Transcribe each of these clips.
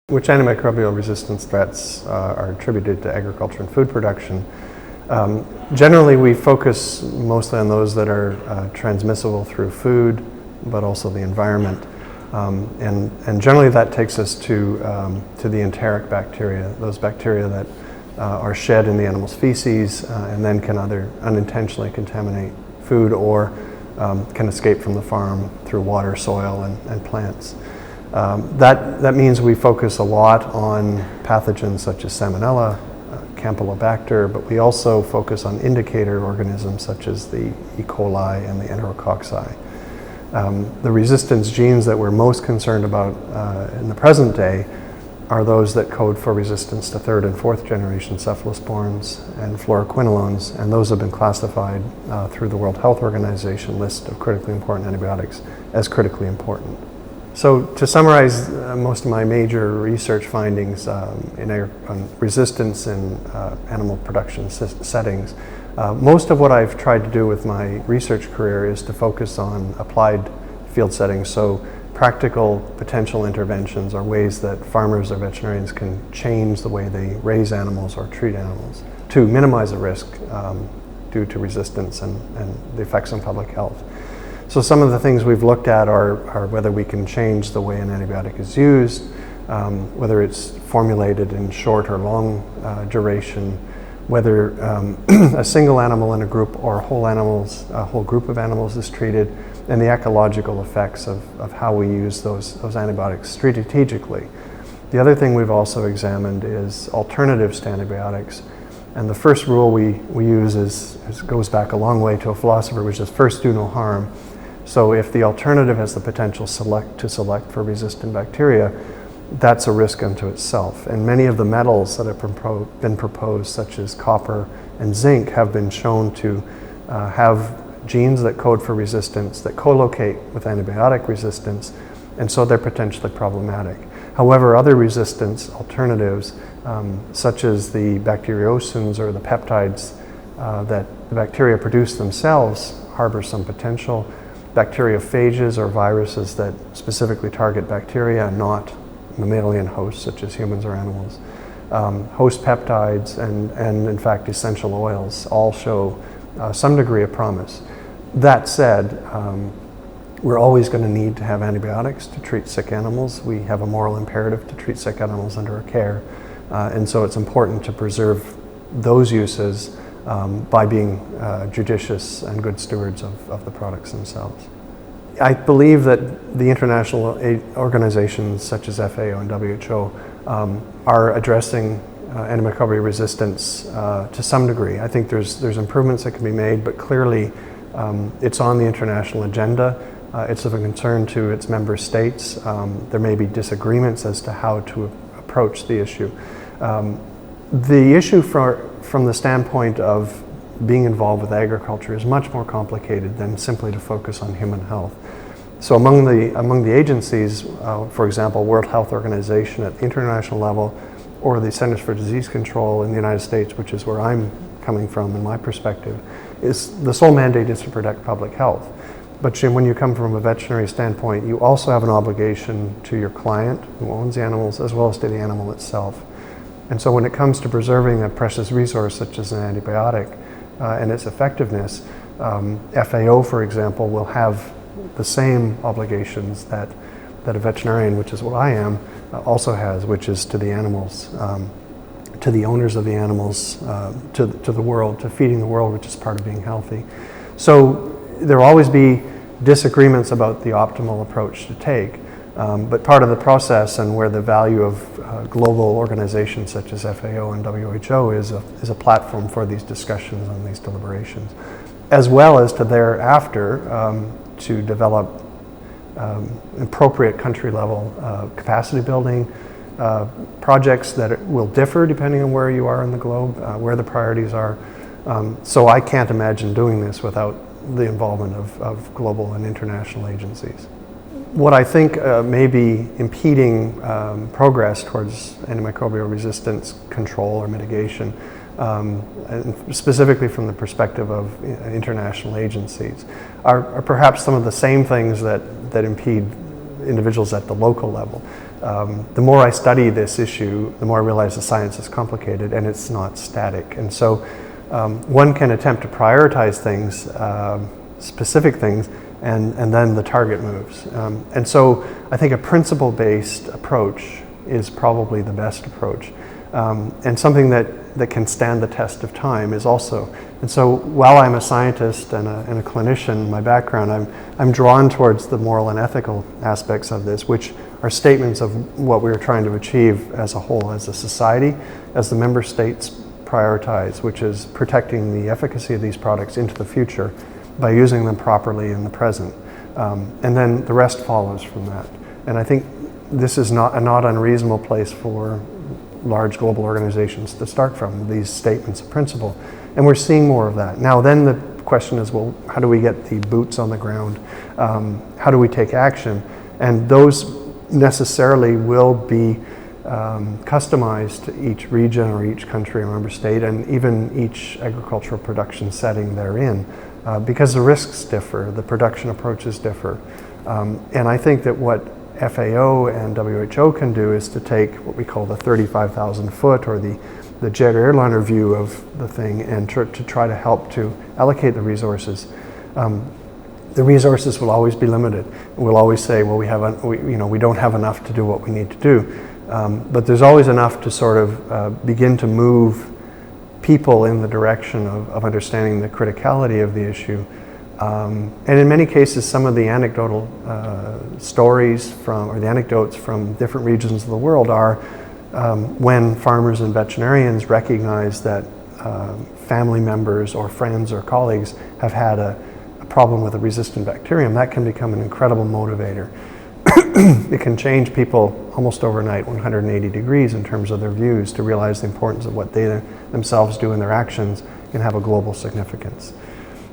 Which antimicrobial resistance threats are attributed to agriculture and food production? Generally, we focus mostly on those that are transmissible through food, but also the environment. And generally that takes us to the enteric bacteria, those bacteria that are shed in the animal's feces and then can either unintentionally contaminate food or can escape from the farm through water, soil, and plants. That means we focus a lot on pathogens such as Salmonella, Campylobacter, but we also focus on indicator organisms such as the E. coli and the Enterococci. The resistance genes that we're most concerned about in the present day are those that code for resistance to third and fourth generation cephalosporins and fluoroquinolones, and those have been classified through the World Health Organization list of critically important antibiotics as critically important. So to summarize most of my major research findings on resistance in animal production settings, most of what I've tried to do with my research career is to focus on applied field settings, so practical potential interventions or ways that farmers or veterinarians can change the way they raise animals or treat animals to minimize the risk due to resistance and the effects on public health. So some of the things we've looked at are whether we can change the way an antibiotic is used, whether it's formulated in short or long duration, whether a single animal in a group or a whole group of animals is treated, and the ecological effects of how we use those antibiotics strategically. The other thing we've also examined is alternatives to antibiotics. And the first rule we use goes back a long way to a philosopher, which is first do no harm. So if the alternative has the potential to select for resistant bacteria, that's a risk unto itself. And many of the metals that have been proposed, such as copper and zinc, have been shown to have genes that code for resistance that co-locate with antibiotic resistance, and so they're potentially problematic. However, other resistance alternatives, such as the bacteriocins or the peptides that the bacteria produce themselves, harbor some potential. Bacteriophages or viruses that specifically target bacteria and not mammalian hosts such as humans or animals. Host peptides and in fact essential oils all show some degree of promise. That said, we're always going to need to have antibiotics to treat sick animals. We have a moral imperative to treat sick animals under our care, and so it's important to preserve those uses by being judicious and good stewards of the products themselves. I believe that the international organizations such as FAO and WHO are addressing antimicrobial resistance to some degree. I think there's improvements that can be made, but clearly it's on the international agenda. It's of a concern to its member states. There may be disagreements as to how to approach the issue. The issue from the standpoint of being involved with agriculture is much more complicated than simply to focus on human health. So among the agencies, for example, World Health Organization at the international level, or the Centers for Disease Control in the United States, which is where I'm coming from in my perspective, is the sole mandate is to protect public health. But when you come from a veterinary standpoint, you also have an obligation to your client who owns the animals as well as to the animal itself. And so when it comes to preserving a precious resource such as an antibiotic and its effectiveness, FAO, for example, will have the same obligations that a veterinarian, which is what I am, also has, which is to the animals, to the owners of the animals, to the world, to feeding the world, which is part of being healthy. So there will always be disagreements about the optimal approach to take. But part of the process and where the value of global organizations such as FAO and WHO is a platform for these discussions and these deliberations, as well as to thereafter to develop appropriate country level capacity building projects that will differ depending on where you are in the globe, where the priorities are. So I can't imagine doing this without the involvement of global and international agencies. What I think may be impeding progress towards antimicrobial resistance control or mitigation and specifically from the perspective of international agencies, are perhaps some of the same things that impede individuals at the local level. The more I study this issue, the more I realize the science is complicated and it's not static. And so one can attempt to prioritize things, specific things, and then the target moves. And so I think a principle-based approach is probably the best approach. And something that can stand the test of time is also. And so while I'm a scientist and a clinician, my background, I'm drawn towards the moral and ethical aspects of this, which are statements of what we're trying to achieve as a whole, as a society, as the member states prioritize, which is protecting the efficacy of these products into the future by using them properly in the present. And then the rest follows from that. And I think this is not unreasonable place for large global organizations to start from, these statements of principle. And we're seeing more of that. Now then the question is, well, how do we get the boots on the ground? How do we take action? And those necessarily will be customized to each region or each country or member state, and even each agricultural production setting they're in, because the risks differ, the production approaches differ. And I think that what FAO and WHO can do is to take what we call the 35,000 foot or the jet airliner view of the thing and to try to help to allocate the resources. The resources will always be limited. We'll always say, well, we don't have enough to do what we need to do. But there's always enough to sort of begin to move people in the direction of understanding the criticality of the issue. And in many cases, some of the anecdotal stories or the anecdotes from different regions of the world are when farmers and veterinarians recognize that family members or friends or colleagues have had a problem with a resistant bacterium, that can become an incredible motivator. It can change people almost overnight, 180 degrees in terms of their views, to realize the importance of what they themselves do and their actions can have a global significance.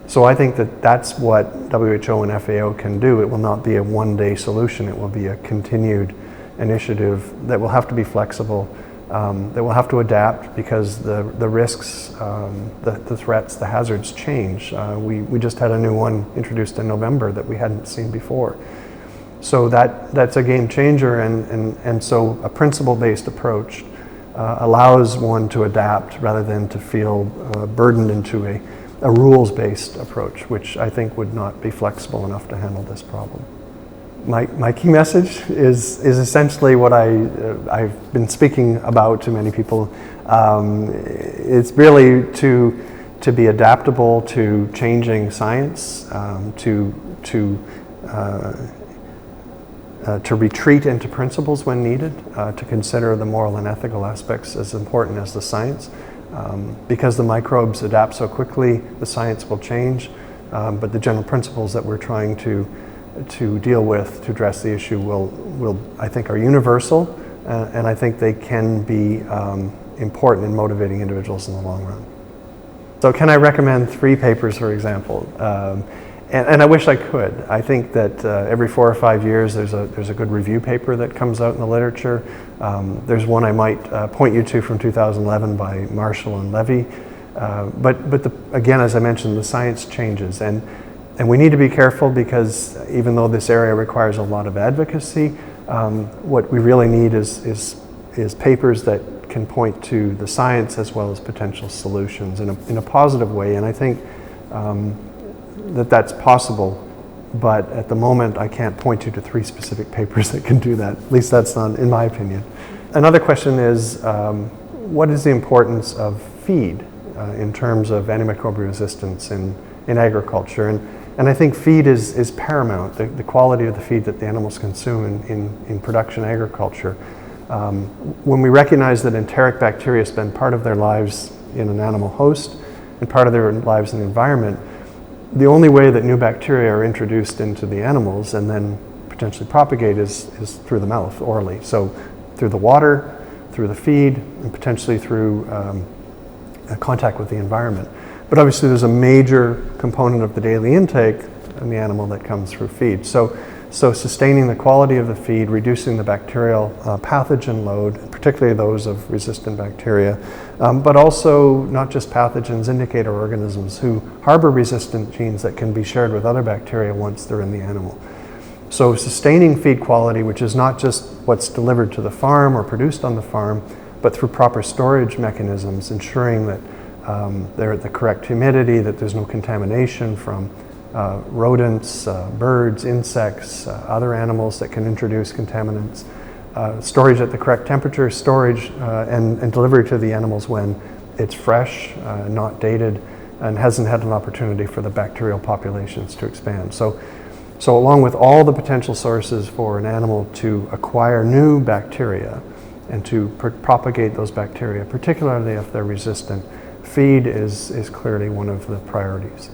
So I think that that's what WHO and FAO can do. It will not be a one-day solution. It will be a continued initiative that will have to be flexible, that will have to adapt because the risks, the threats, the hazards change. We just had a new one introduced in November that we hadn't seen before. So that's a game changer, and so a principle-based approach allows one to adapt rather than to feel burdened into a rules-based approach, which I think would not be flexible enough to handle this problem. My key message is essentially what I've been speaking about to many people. It's really to be adaptable to changing science, to retreat into principles when needed, to consider the moral and ethical aspects as important as the science. Because the microbes adapt so quickly, the science will change, but the general principles that we're trying to deal with to address the issue will I think are universal, and I think they can be important in motivating individuals in the long run. So can I recommend 3 papers, for example? And I wish I could. I think that every 4 or 5 years there's a good review paper that comes out in the literature. There's one I might point you to from 2011 by Marshall and Levy. But again, as I mentioned, the science changes, and we need to be careful because even though this area requires a lot of advocacy, what we really need is papers that can point to the science as well as potential solutions in a positive way. And I think that's possible, but at the moment I can't point you to 3 specific papers that can do that. At least that's not in my opinion. Another question is, what is the importance of feed in terms of antimicrobial resistance in agriculture? And I think feed is paramount, the quality of the feed that the animals consume in production agriculture. When we recognize that enteric bacteria spend part of their lives in an animal host and part of their lives in the environment, the only way that new bacteria are introduced into the animals and then potentially propagate is through the mouth, orally. So through the water, through the feed, and potentially through contact with the environment. But obviously there's a major component of the daily intake in the animal that comes through feed. So sustaining the quality of the feed, reducing the bacterial pathogen load, particularly those of resistant bacteria, but also not just pathogens, indicator organisms who harbor resistant genes that can be shared with other bacteria once they're in the animal. So sustaining feed quality, which is not just what's delivered to the farm or produced on the farm, but through proper storage mechanisms, ensuring that they're at the correct humidity, that there's no contamination from rodents, birds, insects, other animals that can introduce contaminants, storage at the correct temperature, storage and delivery to the animals when it's fresh, not dated, and hasn't had an opportunity for the bacterial populations to expand. So along with all the potential sources for an animal to acquire new bacteria and to propagate those bacteria, particularly if they're resistant, feed is clearly one of the priorities.